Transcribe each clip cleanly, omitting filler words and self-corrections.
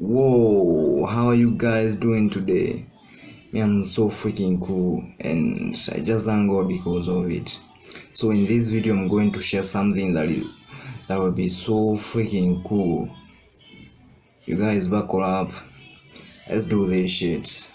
Whoa, how are you guys doing today? Me, I'm so freaking cool, and I just thank God because of it. So in this video, I'm going to share something that will be so freaking cool. You guys buckle up. Let's do this shit.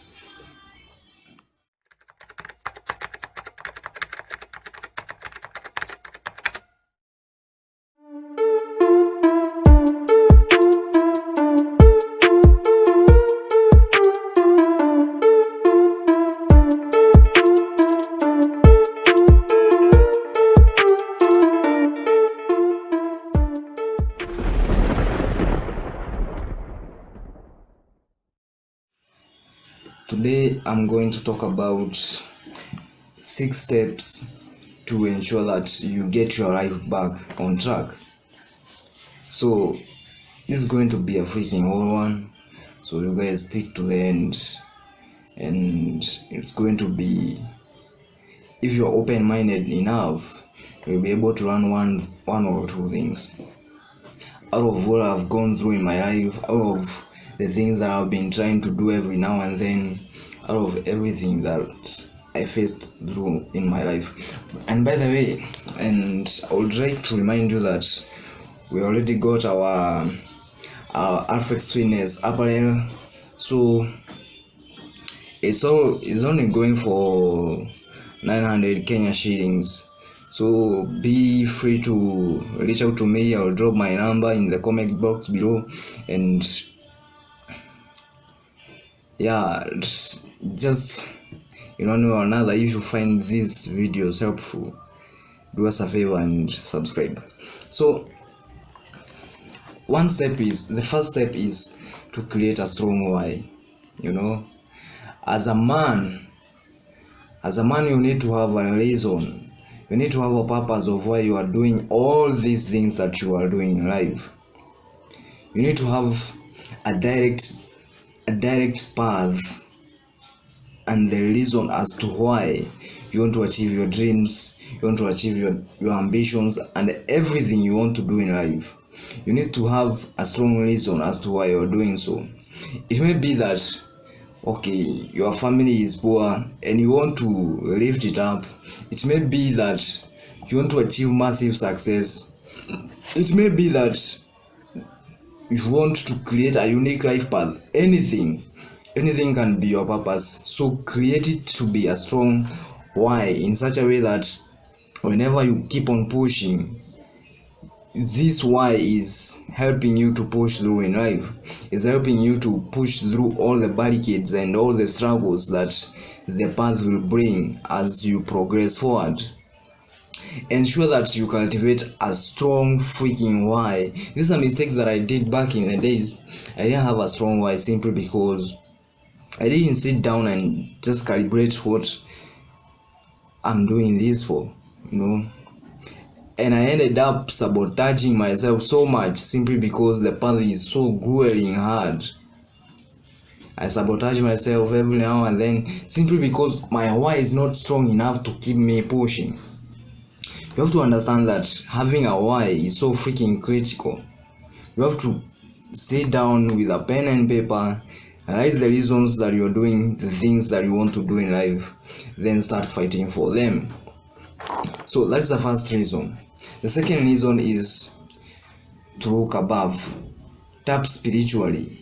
Today I'm going to talk about 6 steps to ensure that you get your life back on track. So this is going to be a freaking whole one, so you guys stick to the end, and it's going to be, if you're open-minded enough, you'll be able to run one or two things out of what I've gone through in my life, out of the things that I've been trying to do every now and then, out of everything that I faced through in my life. And by the way, and I would like to remind you that we already got our Alflex fitness apparel, so it's only going for 900 Kenya shillings. So be free to reach out to me. I'll drop my number in the comment box below, and yeah, just in one way or another, if you find these videos helpful, do us a favor and subscribe. So the first step is to create a strong why. As a man, you need to have a reason. You need to have a purpose of why you are doing all these things that you are doing in life. You need to have a direct path and the reason as to why you want to achieve your dreams, you want to achieve your ambitions, and everything you want to do in life. You need to have a strong reason as to why you're doing so. It may be that, okay, your family is poor and you want to lift it up. It may be that you want to achieve massive success. It may be that you want to create a unique life path. Anything can be your purpose. So create it to be a strong why in such a way that whenever you keep on pushing, this why is helping you to push through in life, is helping you to push through all the barricades and all the struggles that the path will bring as you progress forward. Ensure that you cultivate a strong freaking why. This is a mistake that I did back in the days. I didn't have a strong why simply because I didn't sit down and just calibrate what I'm doing this for, and I ended up sabotaging myself so much simply because the path is so grueling hard. I sabotage myself every now and then simply because my why is not strong enough to keep me pushing. You have to understand that having a why is so freaking critical. You have to sit down with a pen and paper, write the reasons that you're doing the things that you want to do in life, then start fighting for them. So that's the first reason. The second reason is to look above. Tap spiritually.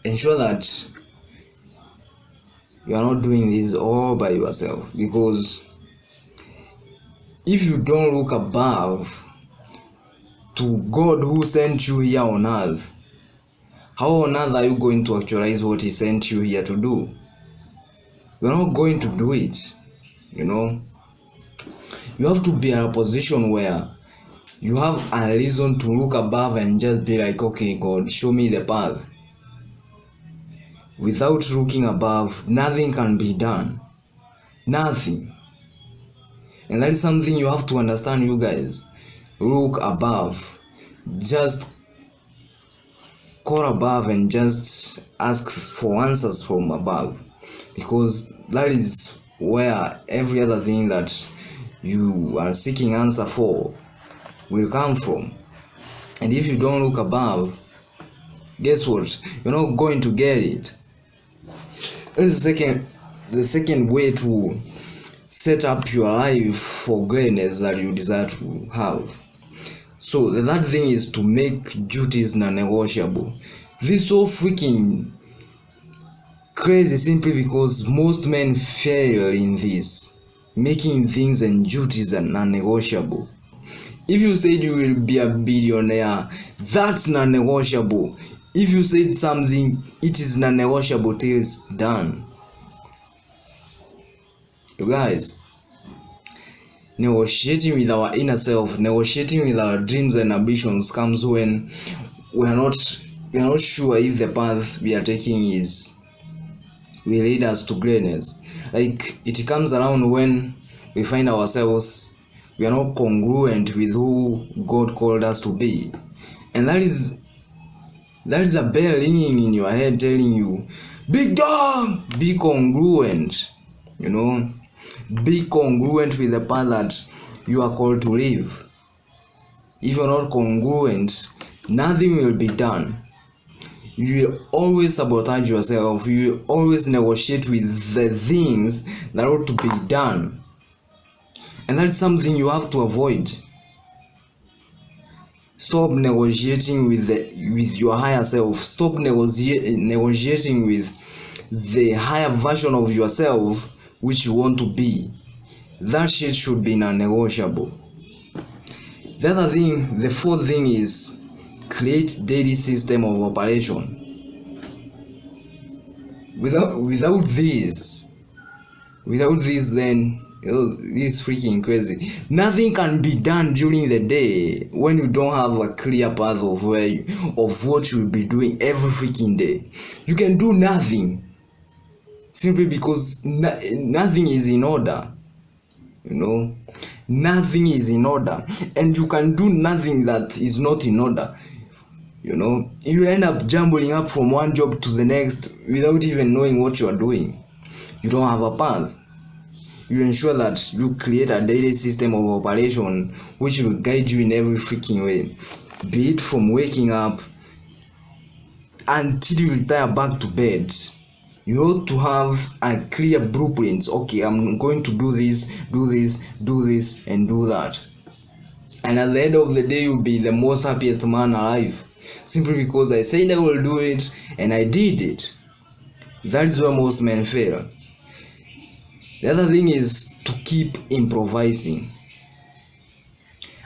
Ensure that you are not doing this all by yourself, because if you don't look above to God who sent you here on earth, how on earth are you going to actualize what he sent you here to do? You're not going to do it. You have to be in a position where you have a reason to look above and just be like, okay, God, show me the path. Without looking above, nothing can be done. Nothing. And that is something you have to understand, you guys. Look above. Just call above and just ask for answers from above, because that is where every other thing that you are seeking answer for will come from. And if you don't look above, guess what? You're not going to get it. This is the second way to set up your life for greatness that you desire to have. So the third thing is to make duties non-negotiable. This is so freaking crazy simply because most men fail in this, making things and duties non-negotiable. If you said you will be a billionaire, that's non-negotiable. If you said something, it is non-negotiable till it's done. You guys, negotiating with our inner self, negotiating with our dreams and ambitions comes when we are not sure if the path we are taking will lead us to greatness. Like, it comes around when we find ourselves we are not congruent with who God called us to be, and that is a bell ringing in your head telling you, big dog, be congruent. Be congruent with the path that you are called to live. If you're not congruent, nothing will be done. You will always sabotage yourself. You will always negotiate with the things that ought to be done, and that's something you have to avoid. Stop negotiating with your higher self. Stop negotiating with the higher version of yourself which you want to be. That shit should be non-negotiable. The fourth thing is create daily system of operation. Without this, then this is freaking crazy. Nothing can be done during the day when you don't have a clear path of what you'll be doing every freaking day. You can do nothing simply because nothing is in order. Nothing is in order, and you can do nothing that is not in order. You end up jumbling up from one job to the next without even knowing what you are doing. You don't have a path. You ensure that you create a daily system of operation which will guide you in every freaking way, be it from waking up until you retire back to bed. You ought to have a clear blueprint. Okay, I'm going to do this, and do that. And at the end of the day, you'll be the most happiest man alive, simply because I said I will do it and I did it. That is where most men fail. The other thing is to keep improvising.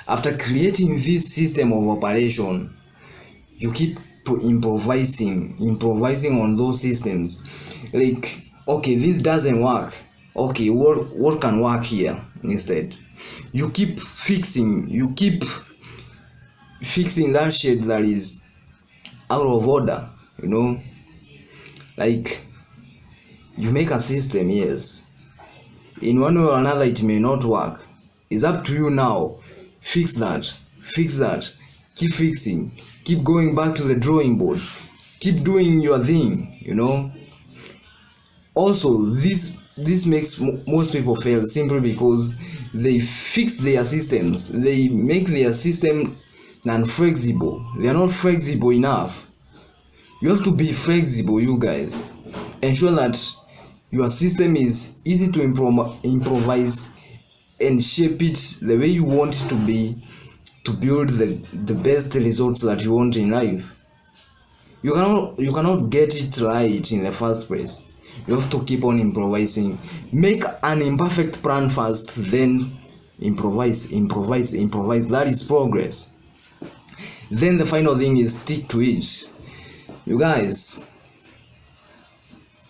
After creating this system of operation, you keep improvising on those systems. Like, okay, this doesn't work. Okay, what can work here instead? You keep fixing that shit that is out of order. Like, you make a system, yes. In one way or another, it may not work. It's up to you now. Fix that. Keep fixing. Keep going back to the drawing board. Keep doing your thing. Also, this makes most people fail simply because they fix their systems. They make their system non-flexible. They are not flexible enough. You have to be flexible, you guys. Ensure that your system is easy to improvise and shape it the way you want it to be, to build the best results that you want in life. You cannot get it right in the first place. You have to keep on improvising. Make an imperfect plan first, then improvise. That is progress. Then the final thing is stick to it. You guys,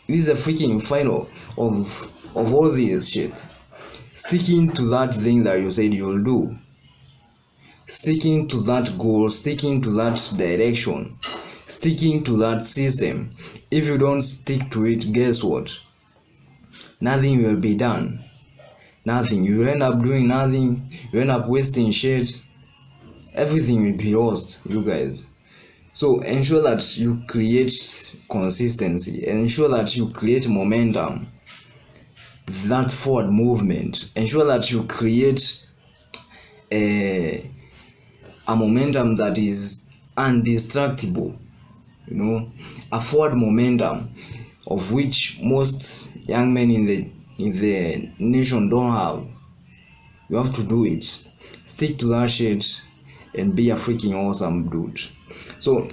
this is a freaking final of all this shit. Sticking to that thing that you said you'll do. Sticking to that goal, sticking to that direction, sticking to that system. If you don't stick to it, guess what? Nothing will be done. Nothing. You will end up doing nothing. You end up wasting shit. Everything will be lost, you guys. So ensure that you create consistency. Ensure that you create momentum. That forward movement. Ensure that you create a momentum that is undistractable, a forward momentum of which most young men in the nation don't have. You have to do it. Stick to that shit and be a freaking awesome dude. So,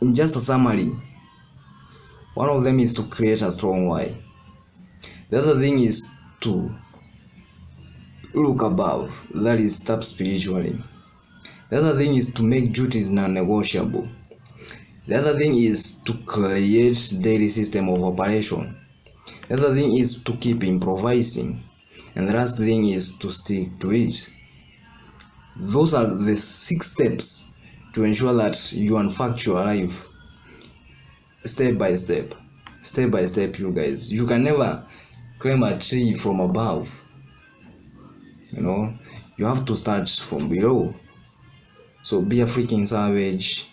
in just a summary, one of them is to create a strong why. The other thing is to look above, that is step spiritually. The other thing is to make duties non-negotiable. The other thing is to create daily system of operation. The other thing is to keep improvising. And the last thing is to stick to it. Those are the 6 steps to ensure that you unfact your life. Step by step. Step by step, you guys. You can never climb a tree from above. You have to start from below. So be a freaking savage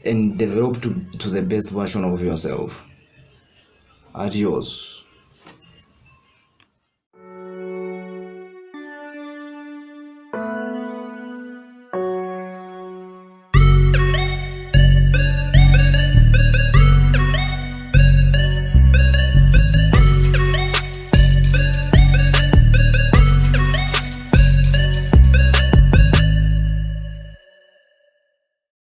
and develop to the best version of yourself. Adios.